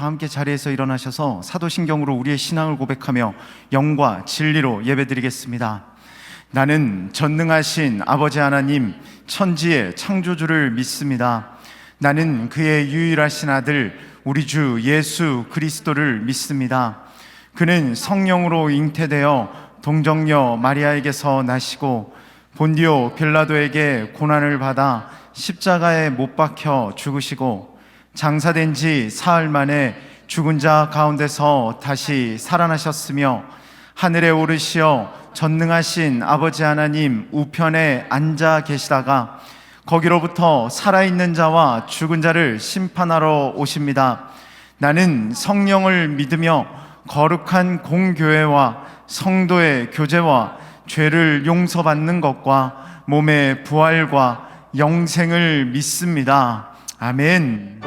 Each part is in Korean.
다 함께 자리에서 일어나셔서 사도신경으로 우리의 신앙을 고백하며 영과 진리로 예배드리겠습니다. 나는 전능하신 아버지 하나님, 천지의 창조주를 믿습니다. 나는 그의 유일하신 아들 우리 주 예수 그리스도를 믿습니다. 그는 성령으로 잉태되어 동정녀 마리아에게서 나시고 본디오 빌라도에게 고난을 받아 십자가에 못 박혀 죽으시고 장사된 지 사흘 만에 죽은 자 가운데서 다시 살아나셨으며 하늘에 오르시어 전능하신 아버지 하나님 우편에 앉아 계시다가 거기로부터 살아있는 자와 죽은 자를 심판하러 오십니다. 나는 성령을 믿으며 거룩한 공교회와 성도의 교제와 죄를 용서받는 것과 몸의 부활과 영생을 믿습니다. 아멘.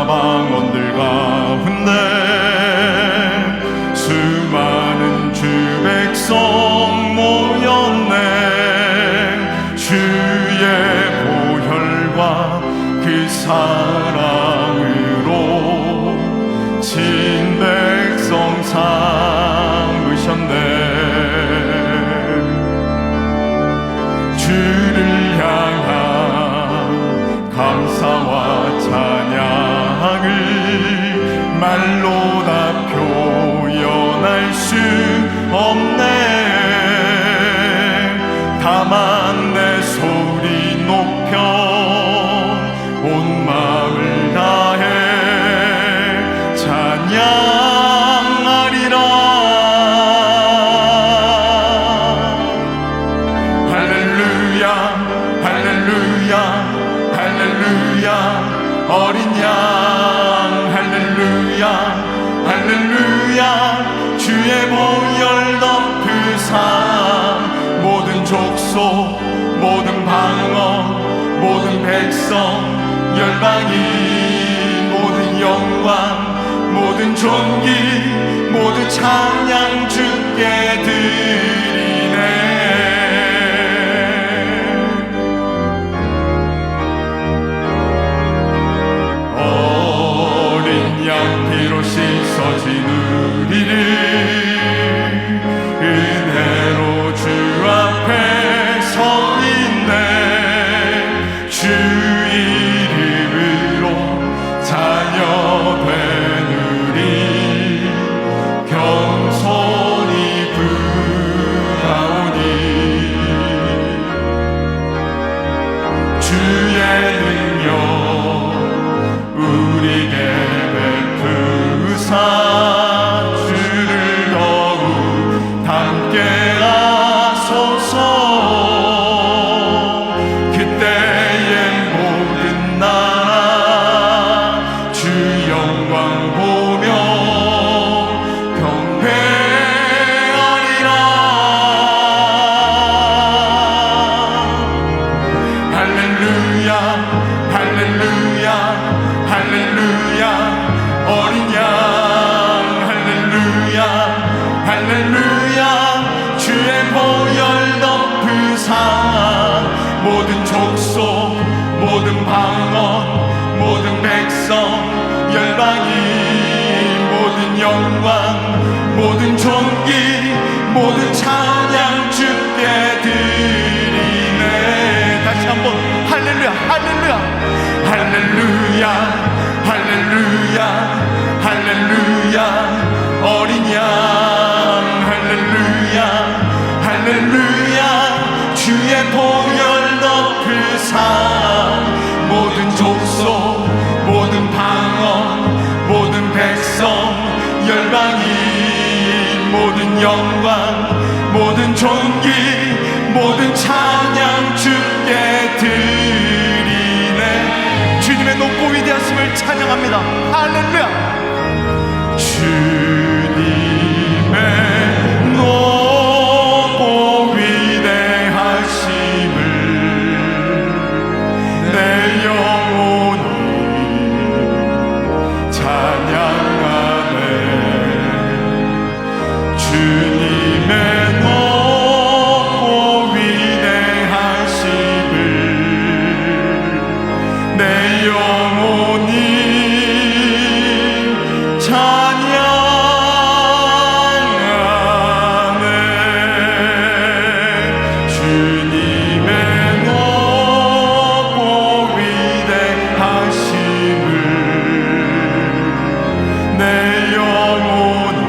방언들 가운데 수많은 주 백성 모였네. 주의 보혈과 그 사랑으로 수 없네. 다만 내 소리 높여 온 마음을 다해 찬양하리라. 할렐루야 할렐루야 할렐루야. 어린 양 할렐루야 할렐루야. 주의 보혈 덮으사 모든 족속 모든 방언 모든 백성 열방이 모든 영광 모든 존귀 모두 찬양 주께 드리네. 어린 양 피로 씻어진 우리를 은혜로 주 앞에 서 있네. 주 이름으로 자녀된 우리 겸손히 부하오니 주의 능력 우리에게 베푸사 주를 더욱 닮게 하소서. 그때의 모든 나라 주 영광 보며 경배하리라. 할렐루야 할렐루야 할렐루야. 어린 양 할렐루야 할렐루야. 주의 보혈 덮으사 모든 족속 모든 방언 모든 백성 열방이 모든 영광 모든 존귀 모든 찬양 주께 드리네. 다시 한번 할렐루야 할렐루야 할렐루야 할렐루야 할렐루야. 어린 양 할렐루야 할렐루야. 주의 보혈 덮으사 모든 족속 모든 방언 모든 백성 열방이 모든 영광 모든 존귀 모든 찬양 주께 드리네. 주님의 높고 위대하심을 찬양합니다. 할렐루야. 주님의 높고 위대하심을 내 영혼이 찬양하네. 주님의 높고 위대하심을 내 영혼이 찬양하네. 주님의 높고 위대하심을 내 영혼이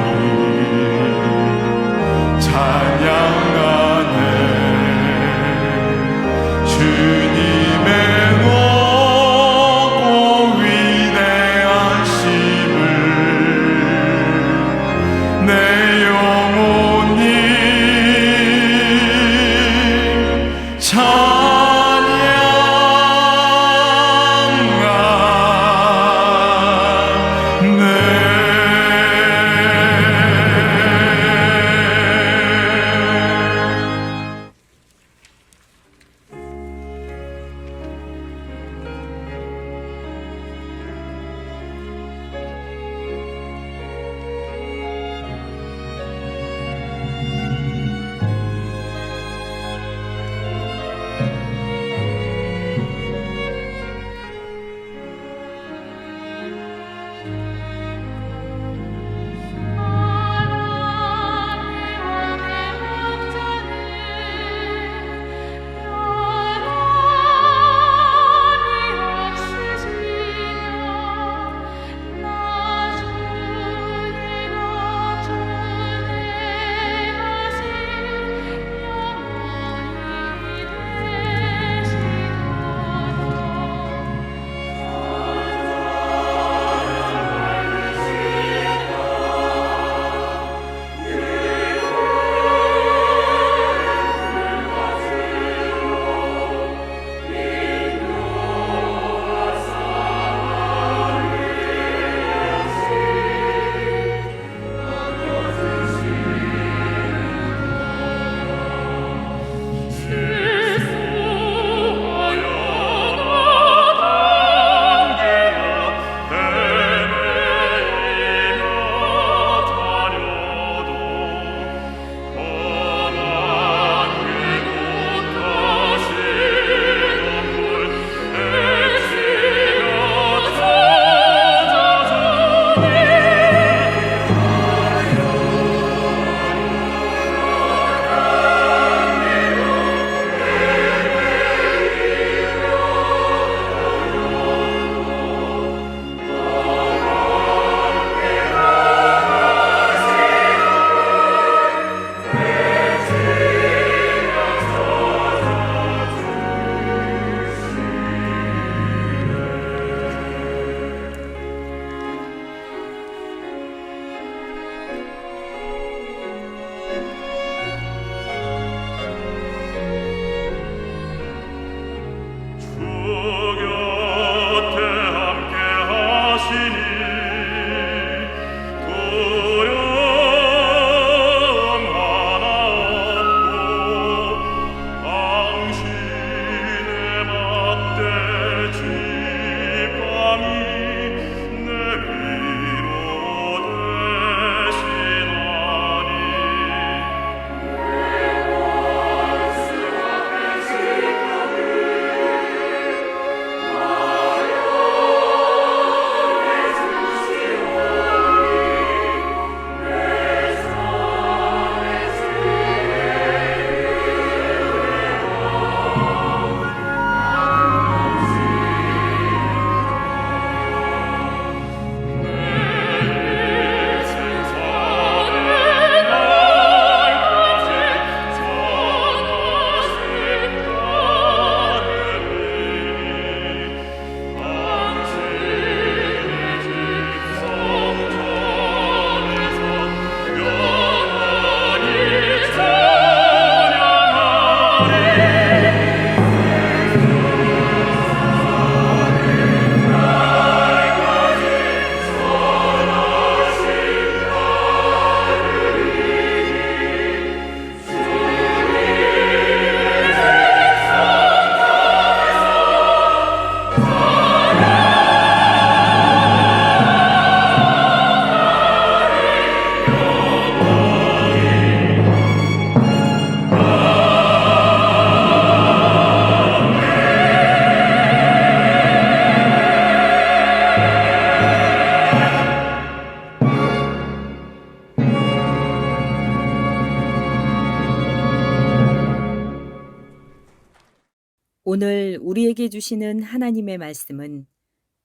오늘 우리에게 주시는 하나님의 말씀은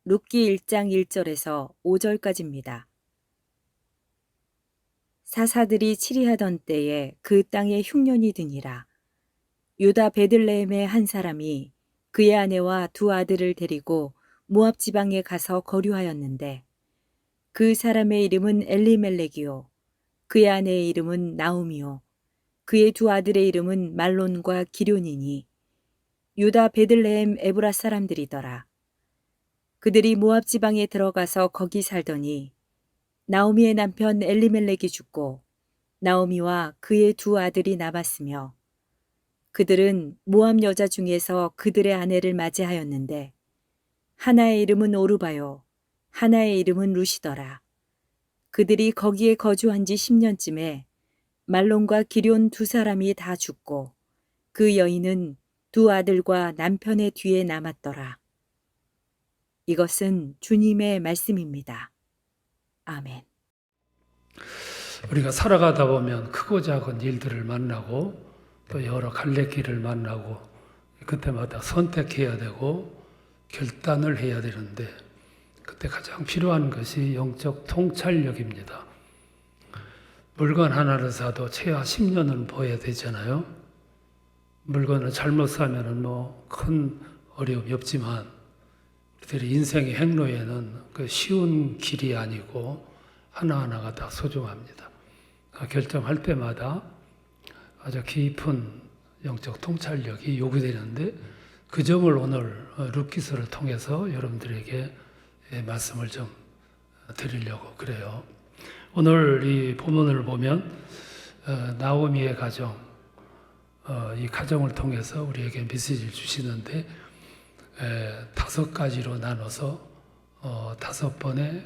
룻기 1장 1절에서 5절까지입니다. 사사들이 치리하던 때에 그 땅에 흉년이 드니라. 유다 베들레헴의 한 사람이 그의 아내와 두 아들을 데리고 모압 지방에 가서 거류하였는데 그 사람의 이름은 엘리멜렉이요 그의 아내의 이름은 나오미요 그의 두 아들의 이름은 말론과 기럐이니 유다 베들레헴 에브라 사람들이더라. 그들이 모압 지방에 들어가서 거기 살더니 나오미의 남편 엘리멜렉이 죽고 나오미와 그의 두 아들이 남았으며 그들은 모압 여자 중에서 그들의 아내를 맞이하였는데 하나의 이름은 오르바요 하나의 이름은 룻이더라. 그들이 거기에 거주한 지 10년쯤에 말론과 기럐 두 사람이 다 죽고 그 여인은 두 아들과 남편의 뒤에 남았더라. 이것은 주님의 말씀입니다. 아멘. 우리가 살아가다 보면 크고 작은 일들을 만나고 또 여러 갈래길을 만나고 그때마다 선택해야 되고 결단을 해야 되는데 그때 가장 필요한 것이 영적 통찰력입니다. 물건 하나를 사도 최하 10년은 봐야 되잖아요. 물건을 잘못 사면은 큰 어려움이 없지만 우리들의 인생의 행로에는 그 쉬운 길이 아니고 하나하나가 다 소중합니다. 결정할 때마다 아주 깊은 영적 통찰력이 요구되는데 그 점을 오늘 룻기서를 통해서 여러분들에게 말씀을 좀 드리려고 그래요. 오늘 이 본문을 보면 나오미의 가정, 이 가정을 통해서 우리에게 메시지를 주시는데 5가지로 나눠서 5번의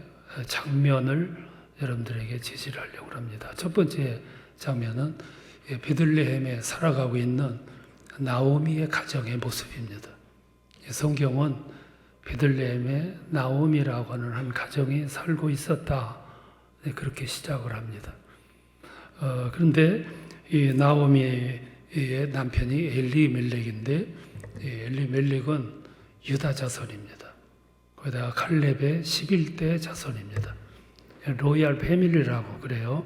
장면을 여러분들에게 제시를 하려고 합니다. 첫 번째 장면은 베들레헴에 살아가고 있는 나오미의 가정의 모습입니다. 성경은 베들레헴에 나오미라고 하는 한 가정이 살고 있었다. 그렇게 시작을 합니다. 그런데 이 나오미의 남편이 엘리멜렉인데 엘리멜렉은 유다 자손입니다. 거기다가 갈렙의 11대 자손입니다. 로얄 패밀리라고 그래요.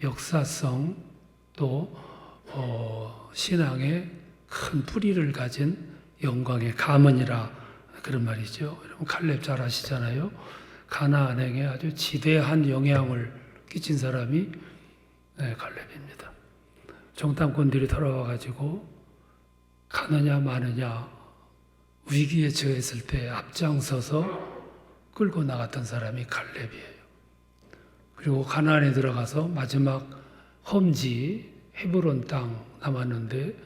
역사성 또 신앙의 큰 뿌리를 가진 영광의 가문이라 그런 말이죠. 여러분 갈렙 잘 아시잖아요. 가나안에 아주 지대한 영향을 끼친 사람이 갈렙입니다. 정탐꾼들이 돌아와가지고 가느냐 마느냐 위기에 처했을 때 앞장서서 끌고 나갔던 사람이 갈렙이에요. 그리고 가나안에 들어가서 마지막 험지 헤브론 땅 남았는데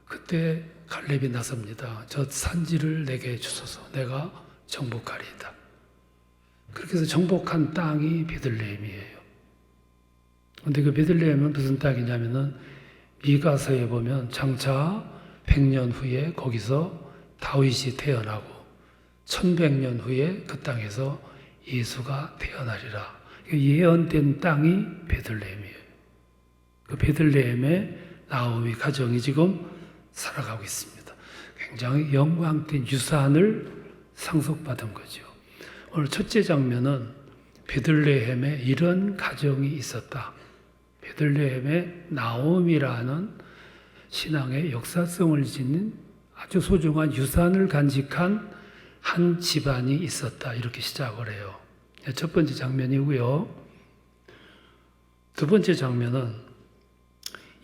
그때 갈렙이 나섭니다. 저 산지를 내게 주소서 내가 정복하리이다. 그렇게 해서 정복한 땅이 베들레헴이에요. 그런데 그 베들레헴은 무슨 땅이냐면은 미가서에 보면 장차 100년 후에 거기서 다윗이 태어나고 1100년 후에 그 땅에서 예수가 태어나리라. 예언된 땅이 베들레헴이에요. 그 베들레헴에 나오미 가정이 지금 살아가고 있습니다. 굉장히 영광된 유산을 상속받은 거죠. 오늘 첫째 장면은 베들레헴에 이런 가정이 있었다. 베들레헴에 나오미라는 신앙의 역사성을 지닌 아주 소중한 유산을 간직한 한 집안이 있었다. 이렇게 시작을 해요. 첫 번째 장면이고요. 두 번째 장면은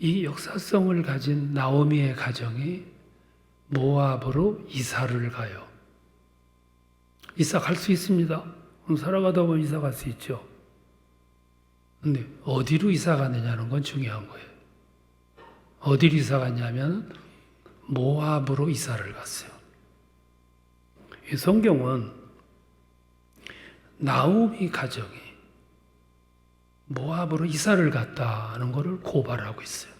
이 역사성을 가진 나오미의 가정이 모압으로 이사를 가요. 이사 갈 수 있습니다. 살아가다 보면 이사 갈 수 있죠. 근데 어디로 이사 가느냐는 건 중요한 거예요. 어디로 이사 갔냐면 모압으로 이사를 갔어요. 이 성경은 나오미 가정이 모압으로 이사를 갔다는 것을 고발하고 있어요.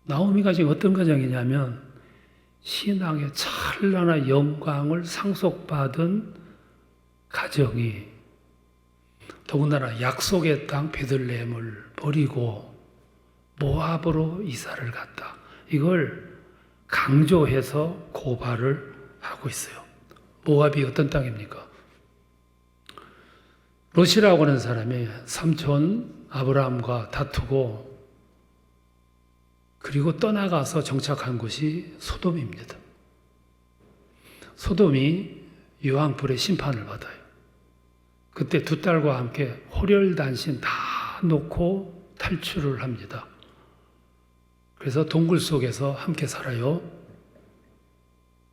나오미 가정이 어떤 가정이냐면 신앙의 찬란한 영광을 상속받은 가정이 더군다나 약속의 땅 베들레헴을 버리고 모압으로 이사를 갔다. 이걸 강조해서 고발을 하고 있어요. 모압이 어떤 땅입니까? 롯이라고 하는 사람이 삼촌 아브라함과 다투고 그리고 떠나가서 정착한 곳이 소돔입니다. 소돔이 유황불의 심판을 받아요. 그때 두 딸과 함께 호렬단신 다 놓고 탈출을 합니다. 그래서 동굴 속에서 함께 살아요.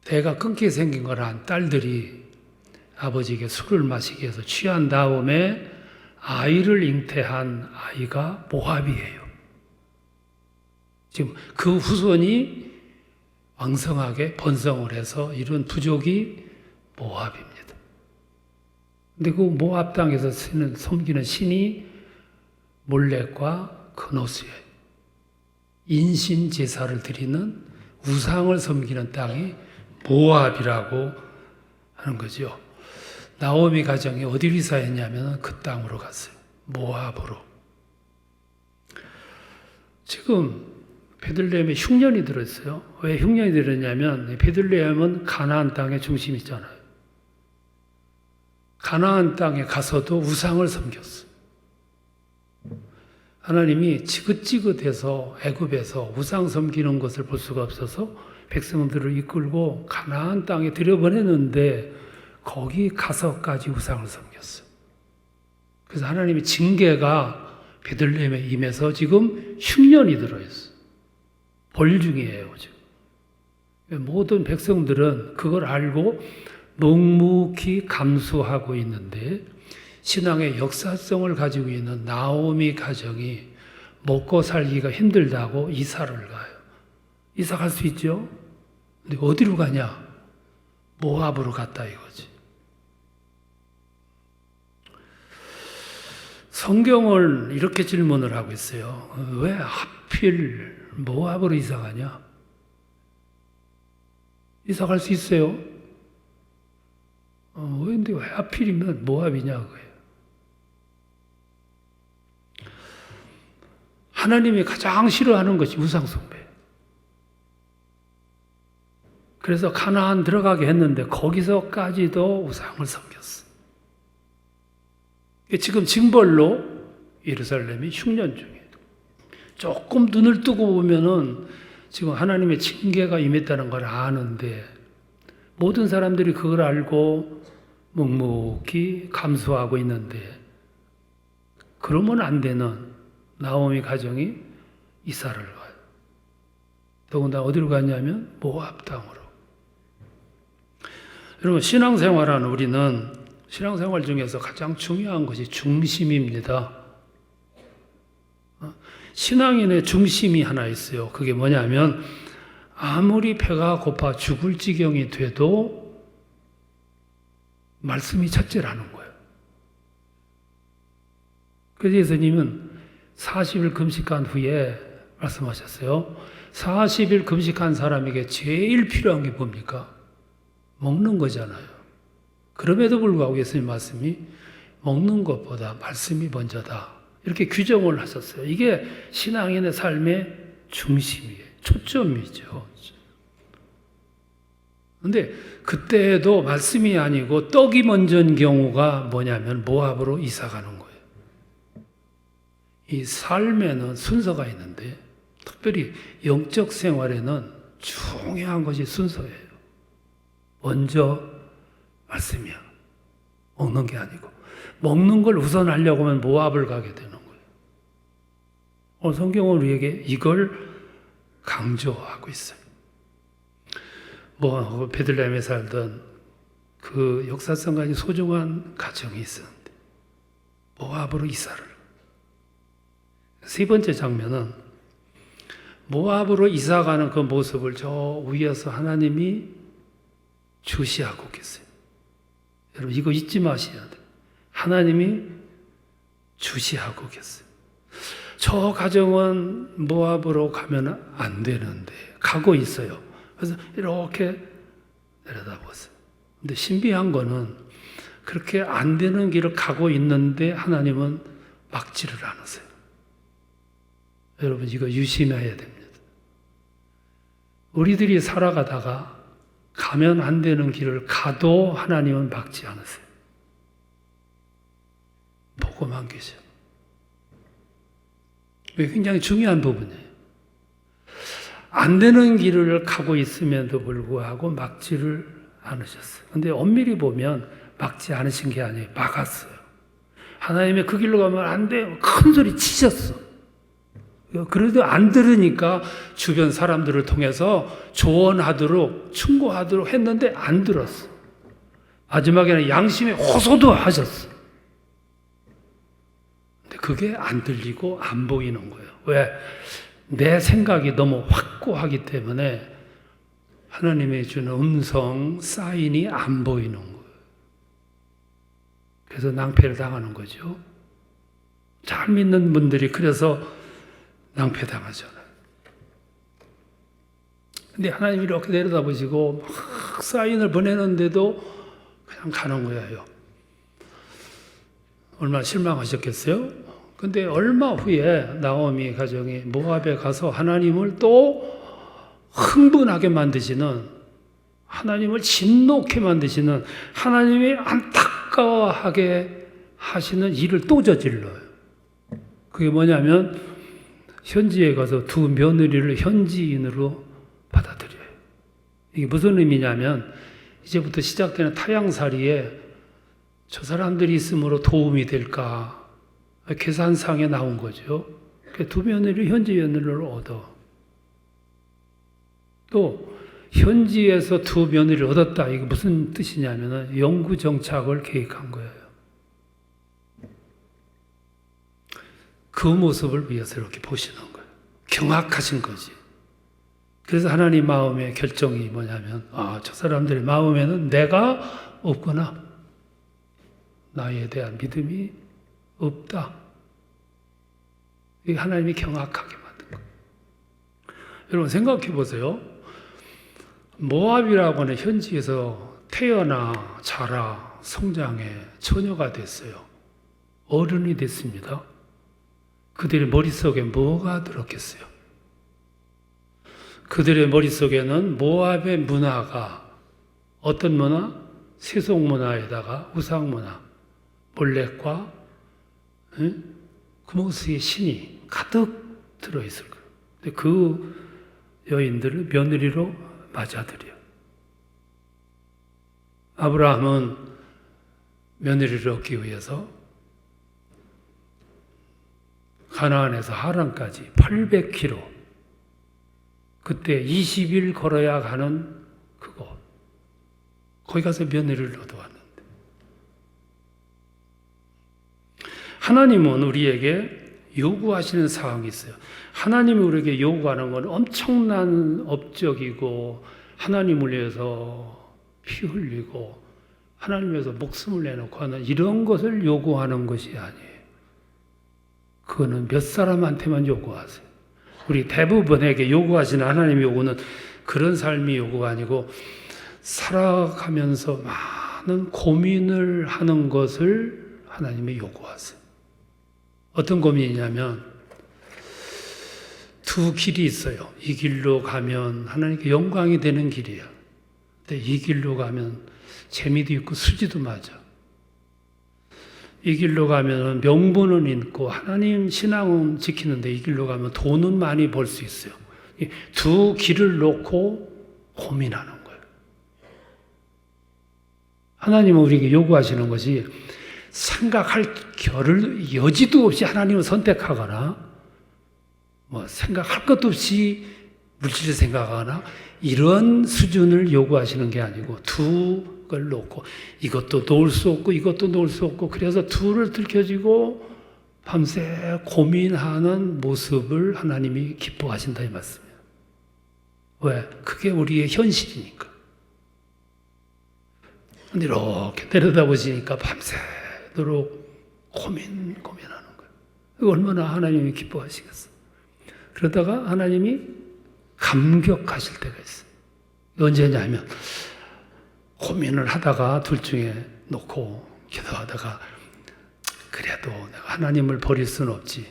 대가 끊기게 생긴 거란 딸들이 아버지에게 술을 마시게 해서 취한 다음에 아이를 잉태한 아이가 모압이에요. 지금 그 후손이 왕성하게 번성을 해서 이룬 부족이 모압입니다. 근데 그 모압 땅에서 섬기는 신이 몰렉과 그노스예요. 인신 제사를 드리는 우상을 섬기는 땅이 모압이라고 하는 거죠. 나오미 가정이 어디로 이사했냐면 그 땅으로 갔어요. 모압으로. 지금 베들레헴에 흉년이 들었어요. 왜 흉년이 들었냐면 베들레헴은 가나안 땅의 중심이잖아요. 가나안 땅에 가서도 우상을 섬겼어요. 하나님이 지긋지긋해서 애굽에서 우상 섬기는 것을 볼 수가 없어서 백성들을 이끌고 가나안 땅에 들여보냈는데 거기 가서까지 우상을 섬겼어요. 그래서 하나님의 징계가 베들레헴에 임해서 지금 흉년이 들어있어요. 벌 중이에요, 지금. 모든 백성들은 그걸 알고 묵묵히 감수하고 있는데 신앙의 역사성을 가지고 있는 나오미 가정이 먹고 살기가 힘들다고 이사를 가요. 이사 갈 수 있죠? 근데 어디로 가냐? 모압으로 갔다 이거지. 성경을 이렇게 질문을 하고 있어요. 왜 하필 모압으로 이사 가냐? 이사 갈 수 있어요? 근데 왜 하필이면 모압이냐 그거예요. 하나님이 가장 싫어하는 것이 우상숭배. 그래서 가나안 들어가게 했는데 거기서까지도 우상을 섬겼어. 지금 징벌로 예루살렘이 흉년 중이에요. 조금 눈을 뜨고 보면은 지금 하나님의 징계가 임했다는 걸 아는데 모든 사람들이 그걸 알고 묵묵히 감수하고 있는데 그러면 안 되는 나오미 가정이 이사를 가요. 더군다나 어디로 갔냐면 모압 땅으로. 여러분 신앙생활하는 우리는 신앙생활 중에서 가장 중요한 것이 중심입니다. 신앙인의 중심이 하나 있어요. 그게 뭐냐면 아무리 배가 고파 죽을 지경이 돼도 말씀이 첫째라는 거예요. 그래서 예수님은 40일 금식한 후에 말씀하셨어요. 40일 금식한 사람에게 제일 필요한 게 뭡니까? 먹는 거잖아요. 그럼에도 불구하고 예수님 말씀이 먹는 것보다 말씀이 먼저다. 이렇게 규정을 하셨어요. 이게 신앙인의 삶의 중심이에요. 초점이죠. 근데 그때도 말씀이 아니고 떡이 먼저인 경우가 뭐냐면 모압으로 이사 가는 거예요. 이 삶에는 순서가 있는데 특별히 영적 생활에는 중요한 것이 순서예요. 먼저 말씀이야. 먹는 게 아니고. 먹는 걸 우선하려고 하면 모압을 가게 되는 거예요. 오늘 성경은 우리에게 이걸 강조하고 있어요. 베들레헴에 살던 그 역사성 가진 소중한 가정이 있었는데 모압으로 이사를. 세 번째 장면은 모압으로 이사가는 그 모습을 저 위에서 하나님이 주시하고 계세요. 여러분 이거 잊지 마셔야 돼요. 하나님이 주시하고 계세요. 저 가정은 모압으로 가면 안 되는데 가고 있어요. 그래서 이렇게 내려다보세요. 근데 신비한 거는 그렇게 안 되는 길을 가고 있는데 하나님은 막지를 않으세요. 여러분 이거 유심해야 됩니다. 우리들이 살아가다가 가면 안 되는 길을 가도 하나님은 막지 않으세요. 보고만 계셔. 굉장히 중요한 부분이에요. 안 되는 길을 가고 있음에도 불구하고 막지를 않으셨어요. 근데 엄밀히 보면 막지 않으신 게 아니에요. 막았어요. 하나님의 그 길로 가면 안 돼요. 큰 소리 치셨어. 그래도 안 들으니까 주변 사람들을 통해서 조언하도록 충고하도록 했는데 안 들었어. 마지막에는 양심에 호소도 하셨어. 근데 그게 안 들리고 안 보이는 거예요. 왜? 내 생각이 너무 확고하기 때문에 하나님의 주는 음성, 사인이 안 보이는 거예요. 그래서 낭패를 당하는 거죠. 잘 믿는 분들이 그래서 낭패당하잖아요. 근데 하나님이 이렇게 내려다보시고 막 사인을 보내는데도 그냥 가는 거예요. 얼마나 실망하셨겠어요? 근데 얼마 후에 나오미 가정이 모압에 가서 하나님을 또 흥분하게 만드시는, 하나님을 진노케 만드시는, 하나님이 안타까워하게 하시는 일을 또 저질러요. 그게 뭐냐면 현지에 가서 두 며느리를 현지인으로 받아들여요. 이게 무슨 의미냐면 이제부터 시작되는 타향살이에 저 사람들이 있으므로 도움이 될까 계산상에 나온 거죠. 두 며느리 현지 며느리를 얻어. 또 현지에서 두 며느리를 얻었다. 이게 무슨 뜻이냐면 영구 정착을 계획한 거예요. 그 모습을 위해서 이렇게 보시는 거예요. 경악하신 거지. 그래서 하나님 마음의 결정이 뭐냐면 저 사람들의 마음에는 내가 없구나. 나에 대한 믿음이 없다. 이게 하나님이 경악하게 만든 거예요. 여러분 생각해 보세요. 모압이라고 하는 현지에서 태어나 자라 성장해 처녀가 됐어요. 어른이 됐습니다. 그들의 머릿속에 뭐가 들었겠어요? 그들의 머릿속에는 모압의 문화가 어떤 문화? 세속 문화에다가 우상 문화, 몰렉과 그모스의 신이 가득 들어있을 거예요. 근데 그 여인들을 며느리로 맞아들여요. 아브라함은 며느리를 얻기 위해서 가나안에서 하란까지 800km, 그때 20일 걸어야 가는 그곳, 거기 가서 며느리를 얻어왔는데, 하나님은 우리에게 요구하시는 사항이 있어요. 하나님이 우리에게 요구하는 건 엄청난 업적이고, 하나님을 위해서 피 흘리고 하나님을 위해서 목숨을 내놓고 하는 이런 것을 요구하는 것이 아니에요. 그거는 몇 사람한테만 요구하세요. 우리 대부분에게 요구하시는 하나님의 요구는 그런 삶이 요구가 아니고, 살아가면서 많은 고민을 하는 것을 하나님이 요구하세요. 어떤 고민이냐면 두 길이 있어요. 이 길로 가면 하나님께 영광이 되는 길이에요. 근데 이 길로 가면 재미도 있고 수지도 맞아. 이 길로 가면 명분은 있고 하나님 신앙은 지키는데 이 길로 가면 돈은 많이 벌 수 있어요. 두 길을 놓고 고민하는 거예요. 하나님은 우리에게 요구하시는 것이 생각할 여지도 없이 하나님을 선택하거나, 생각할 것도 없이 물질을 생각하거나, 이런 수준을 요구하시는 게 아니고, 두 걸 놓고, 이것도 놓을 수 없고, 이것도 놓을 수 없고, 그래서 둘을 들켜지고, 밤새 고민하는 모습을 하나님이 기뻐하신다, 이 말씀이에요. 왜? 그게 우리의 현실이니까. 근데 이렇게 내려다보시니까 밤새도록 고민하는 거예요. 이거 얼마나 하나님이 기뻐하시겠어요. 그러다가 하나님이 감격하실 때가 있어요. 언제냐면 고민을 하다가 둘 중에 놓고 기도하다가 그래도 내가 하나님을 버릴 수는 없지.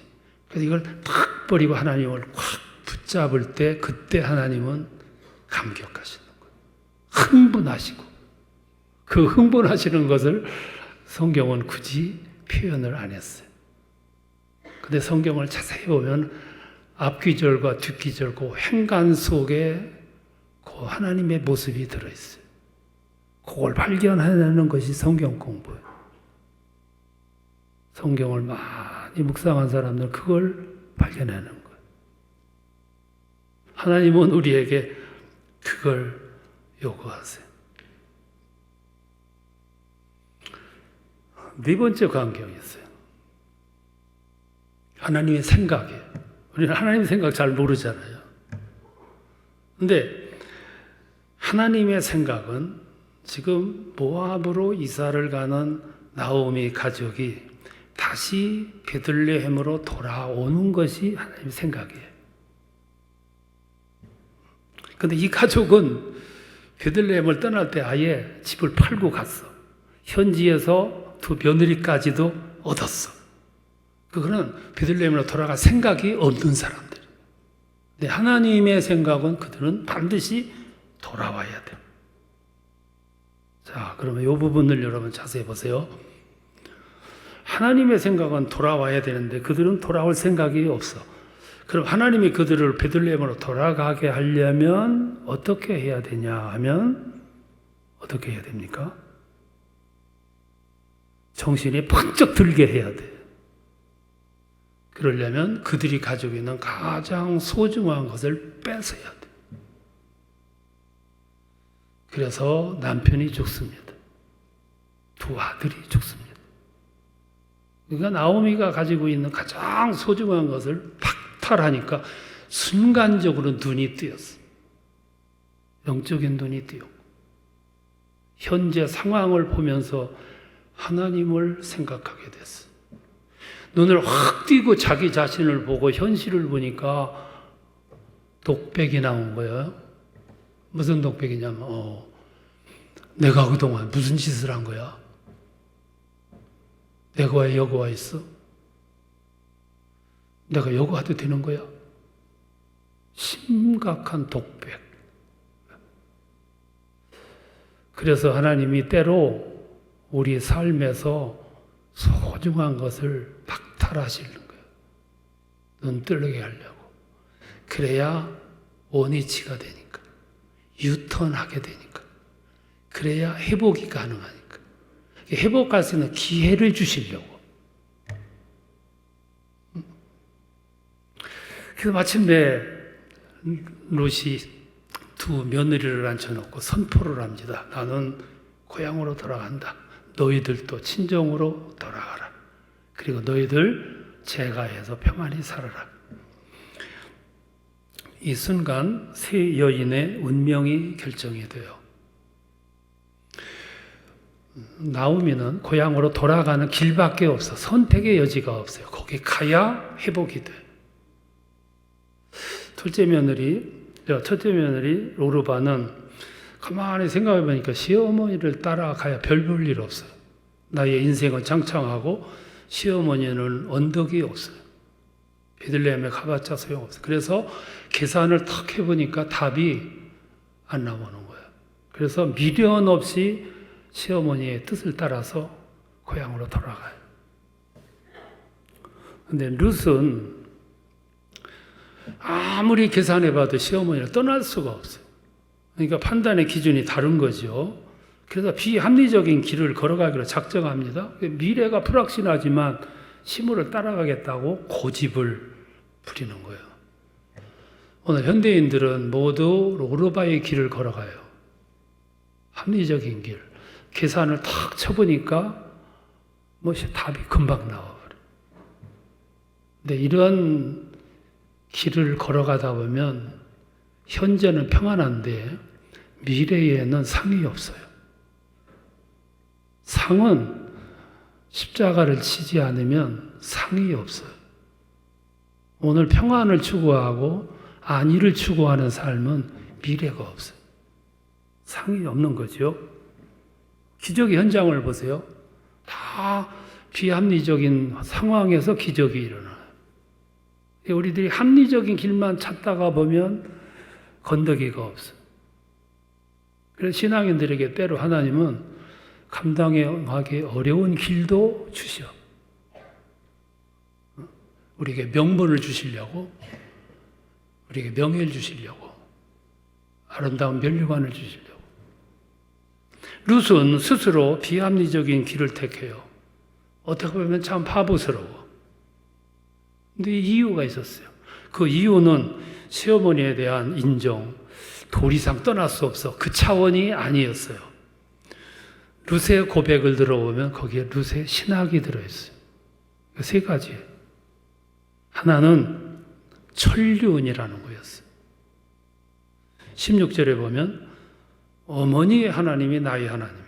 그래서 이걸 탁 버리고 하나님을 확 붙잡을 때, 그때 하나님은 감격하시는 거예요. 흥분하시고. 그 흥분하시는 것을 성경은 굳이 표현을 안 했어요. 근데 성경을 자세히 보면 앞귀절과 뒷귀절 그 행간 속에 그 하나님의 모습이 들어있어요. 그걸 발견하는 것이 성경 공부예요. 성경을 많이 묵상한 사람들 그걸 발견하는 거예요. 하나님은 우리에게 그걸 요구하세요. 네 번째 광경이 있어요. 하나님의 생각이에요. 우리는 하나님의 생각 잘 모르잖아요. 근데 하나님의 생각은 지금 모압으로 이사를 가는 나오미 가족이 다시 베들레헴으로 돌아오는 것이 하나님의 생각이에요. 근데 이 가족은 베들레헴을 떠날 때 아예 집을 팔고 갔어. 현지에서 두 며느리까지도 얻었어. 그거는 베들레헴으로 돌아갈 생각이 없는 사람들. 근데 하나님의 생각은 그들은 반드시 돌아와야 돼요. 자, 그러면 이 부분을 여러분 자세히 보세요. 하나님의 생각은 돌아와야 되는데 그들은 돌아올 생각이 없어. 그럼 하나님이 그들을 베들레헴으로 돌아가게 하려면 어떻게 해야 되냐 하면 어떻게 해야 됩니까? 정신이 번쩍 들게 해야 돼. 그러려면 그들이 가지고 있는 가장 소중한 것을 뺏어야 돼. 그래서 남편이 죽습니다. 두 아들이 죽습니다. 그러니까 나오미가 가지고 있는 가장 소중한 것을 박탈하니까 순간적으로 눈이 뜨였어. 영적인 눈이 뜨였고 현재 상황을 보면서 하나님을 생각하게 됐어. 눈을 확 띄고 자기 자신을 보고 현실을 보니까 독백이 나온 거예요. 무슨 독백이냐면 내가 그동안 무슨 짓을 한 거야? 내가 왜 여기 와 있어? 내가 여기 와도 되는 거야? 심각한 독백. 그래서 하나님이 때로 우리 삶에서 소중한 것을 박탈하시는 거예요. 눈 뜨게 하려고. 그래야 원위치가 되니까. 유턴하게 되니까. 그래야 회복이 가능하니까. 회복할 수 있는 기회를 주시려고. 그래서 마침내 롯이 두 며느리를 앉혀놓고 선포를 합니다. 나는 고향으로 돌아간다. 너희들도 친정으로 돌아가라. 그리고 너희들 제가해서 평안히 살아라. 이 순간 세 여인의 운명이 결정이 돼요. 나오미는 고향으로 돌아가는 길밖에 없어. 선택의 여지가 없어요. 거기 가야 회복이 돼. 첫째 며느리 오르바는 가만히 생각해 보니까 시어머니를 따라가야 별 볼 일 없어요. 나의 인생은 장창하고 시어머니는 언덕이 없어요. 베들레헴에 가봤자 소용없어요. 그래서 계산을 탁 해보니까 답이 안 나오는 거예요. 그래서 미련 없이 시어머니의 뜻을 따라서 고향으로 돌아가요. 근데 룻은 아무리 계산해봐도 시어머니를 떠날 수가 없어요. 그러니까 판단의 기준이 다른 거죠. 그래서 비합리적인 길을 걸어가기로 작정합니다. 미래가 불확실하지만 시므를 따라가겠다고 고집을 부리는 거예요. 오늘 현대인들은 모두 오르바의 길을 걸어가요. 합리적인 길. 계산을 탁 쳐보니까 답이 금방 나와버려요. 근데 이런 길을 걸어가다 보면 현재는 평안한데 미래에는 상이 없어요. 상은 십자가를 치지 않으면 상이 없어요. 오늘 평안을 추구하고 안위를 추구하는 삶은 미래가 없어요. 상이 없는 거죠. 기적의 현장을 보세요. 다 비합리적인 상황에서 기적이 일어나요. 우리들이 합리적인 길만 찾다가 보면 건더기가 없어요. 그래서 신앙인들에게 때로 하나님은 감당하기 어려운 길도 주셔. 우리에게 명분을 주시려고, 우리에게 명예를 주시려고, 아름다운 면류관을 주시려고. 룻은 스스로 비합리적인 길을 택해요. 어떻게 보면 참 바보스러워. 근데 이유가 있었어요. 그 이유는 시어머니에 대한 인정, 도리상 떠날 수 없어. 그 차원이 아니었어요. 룻의 고백을 들어보면 거기에 룻의 신학이 들어있어요. 세 가지. 하나는 천륜이라는 거였어요. 16절에 보면 어머니의 하나님이 나의 하나님이고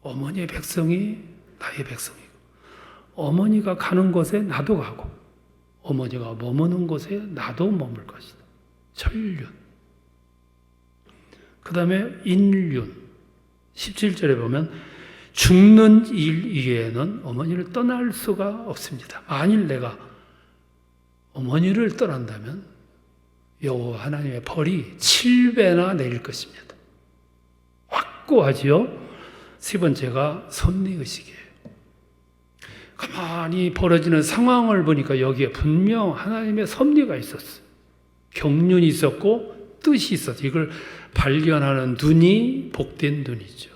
어머니의 백성이 나의 백성이고 어머니가 가는 곳에 나도 가고 어머니가 머무는 곳에 나도 머물 것이다. 천륜. 그 다음에 인륜. 17절에 보면 죽는 일 이외에는 어머니를 떠날 수가 없습니다. 만일 내가 어머니를 떠난다면 여호와 하나님의 벌이 7배나 내릴 것입니다. 확고하지요? 세 번째가 섭리의식이에요. 가만히 벌어지는 상황을 보니까 여기에 분명 하나님의 섭리가 있었어요. 경륜이 있었고 뜻이 있었어요. 이걸 발견하는 눈이 복된 눈이죠.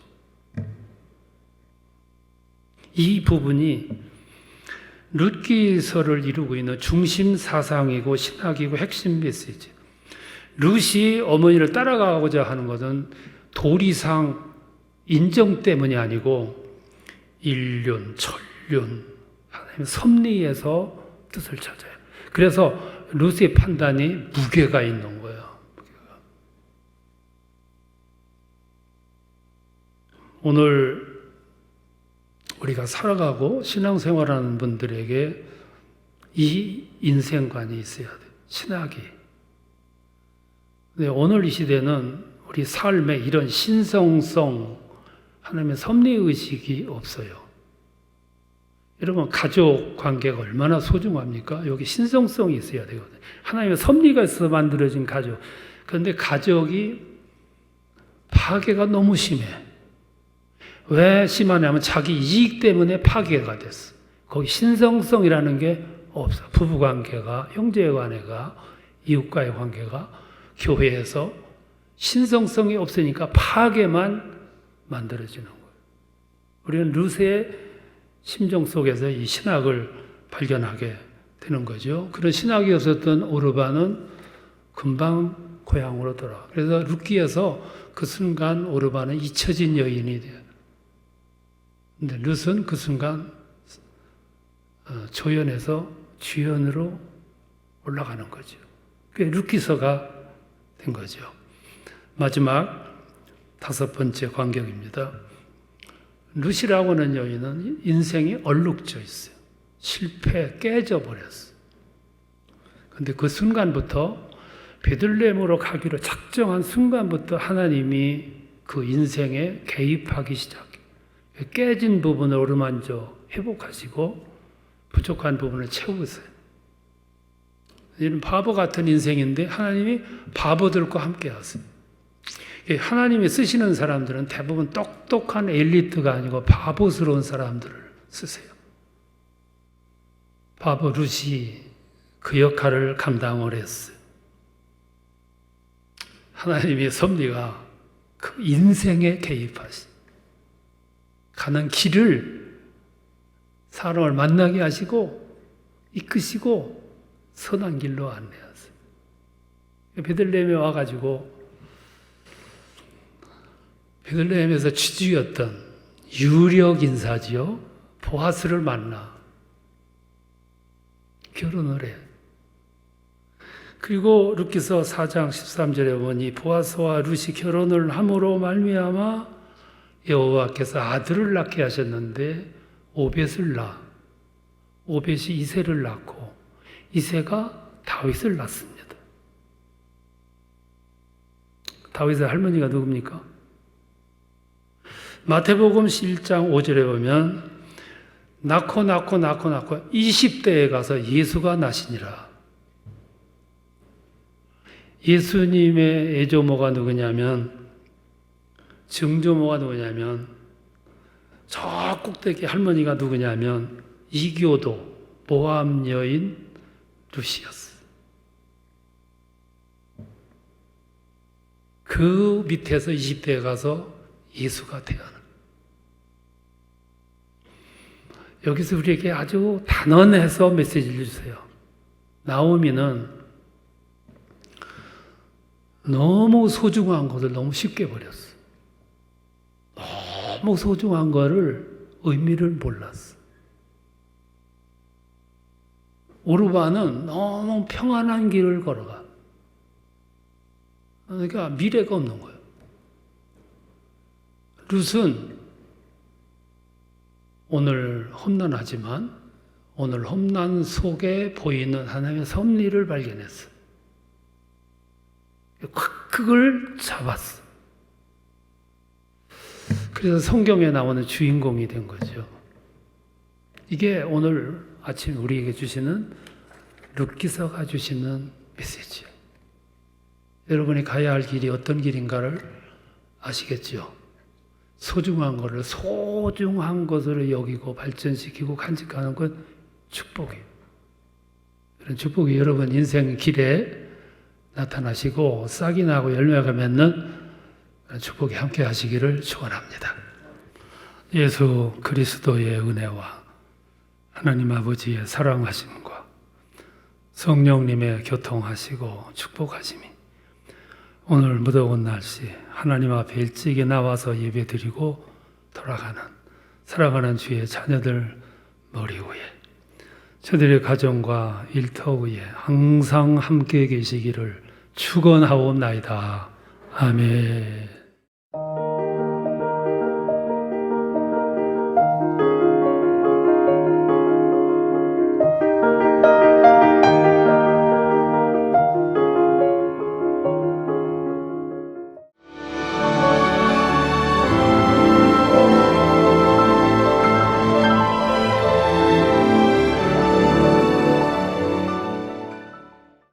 이 부분이 룻기서를 이루고 있는 중심 사상이고 신학이고 핵심 메시지. 룻이 어머니를 따라가고자 하는 것은 도리상 인정 때문이 아니고 인륜, 천륜, 하나님의 섭리에서 뜻을 찾아요. 그래서 룻의 판단이 무게가 있는 거예요. 오늘 우리가 살아가고 신앙생활하는 분들에게 이 인생관이 있어야 돼요. 신학이. 근데 오늘 이 시대는 우리 삶에 이런 신성성, 하나님의 섭리의식이 없어요. 여러분, 가족 관계가 얼마나 소중합니까? 여기 신성성이 있어야 되거든요. 하나님의 섭리가 있어서 만들어진 가족. 그런데 가족이 파괴가 너무 심해. 왜 심하냐면 자기 이익 때문에 파괴가 됐어. 거기 신성성이라는 게 없어. 부부관계가, 형제간에가, 이웃과의 관계가 교회에서 신성성이 없으니까 파괴만 만들어지는 거예요. 우리는 룻의 심정 속에서 이 신학을 발견하게 되는 거죠. 그런 신학이 없었던 오르반은 금방 고향으로 돌아와. 그래서 룻기에서 그 순간 오르반은 잊혀진 여인이 돼요. 근데 룻은 그 순간 조연에서 주연으로 올라가는 거죠. 그게 룻기서가 된 거죠. 마지막 5번째 관경입니다. 룻이라고 하는 여인은 인생이 얼룩져 있어요. 실패, 깨져버렸어요. 근데 그 순간부터 베들레헴으로 가기로 작정한 순간부터 하나님이 그 인생에 개입하기 시작해요. 깨진 부분을 어루만져 회복하시고 부족한 부분을 채우세요. 이는 바보 같은 인생인데 하나님이 바보들과 함께 하세요. 하나님이 쓰시는 사람들은 대부분 똑똑한 엘리트가 아니고 바보스러운 사람들을 쓰세요. 바보 룻이 그 역할을 감당을 했어요. 하나님의 섭리가 그 인생에 개입하시. 가는 길을 사람을 만나게 하시고 이끄시고 선한 길로 안내하세요. 베들레헴에 와가지고 베들레헴에서 주지였던 유력 인사지요. 보아스를 만나 결혼을 해. 그리고 룻기서 4장 13절에 보니 보아스와 룻이 결혼을 함으로 말미암아 여호와께서 아들을 낳게 하셨는데 오벳을 낳아. 오벳이 이새를 낳고 이새가 다윗을 낳습니다. 다윗의 할머니가 누굽니까? 마태복음 1장 5절에 보면 낳고 20대에 가서 예수가 나시니라. 예수님의 애조모가 누구냐면 정조모가 누구냐면 저 꼭대기 할머니가 누구냐면 이교도 모함 여인 루시였어. 그 밑에서 20대에 가서 예수가 태어나. 여기서 우리에게 아주 단언해서 메시지를 주세요. 나오미는 너무 소중한 것을 너무 쉽게 버렸어. 너무 소중한 거를 의미를 몰랐어. 오르바는 너무 평안한 길을 걸어가. 그러니까 미래가 없는 거예요. 룻은 오늘 험난하지만 오늘 험난 속에 보이는 하나님의 섭리를 발견했어. 그걸 잡았어. 그래서 성경에 나오는 주인공이 된 거죠. 이게 오늘 아침 우리에게 주시는 룻기서가 주시는 메시지예요. 여러분이 가야 할 길이 어떤 길인가를 아시겠죠? 소중한 것을 소중한 것으로 여기고 발전시키고 간직하는 건 축복이에요. 그런 축복이 여러분 인생 길에 나타나시고 싹이 나고 열매가 맺는 축복이 함께 하시기를 축원합니다. 예수 그리스도의 은혜와 하나님 아버지의 사랑하심과 성령님의 교통하시고 축복하심이 오늘 무더운 날씨 하나님 앞에 일찍이 나와서 예배드리고 돌아가는 사랑하는 주의 자녀들 머리 위에 저들의 가정과 일터 위에 항상 함께 계시기를 축원하옵나이다. 아멘.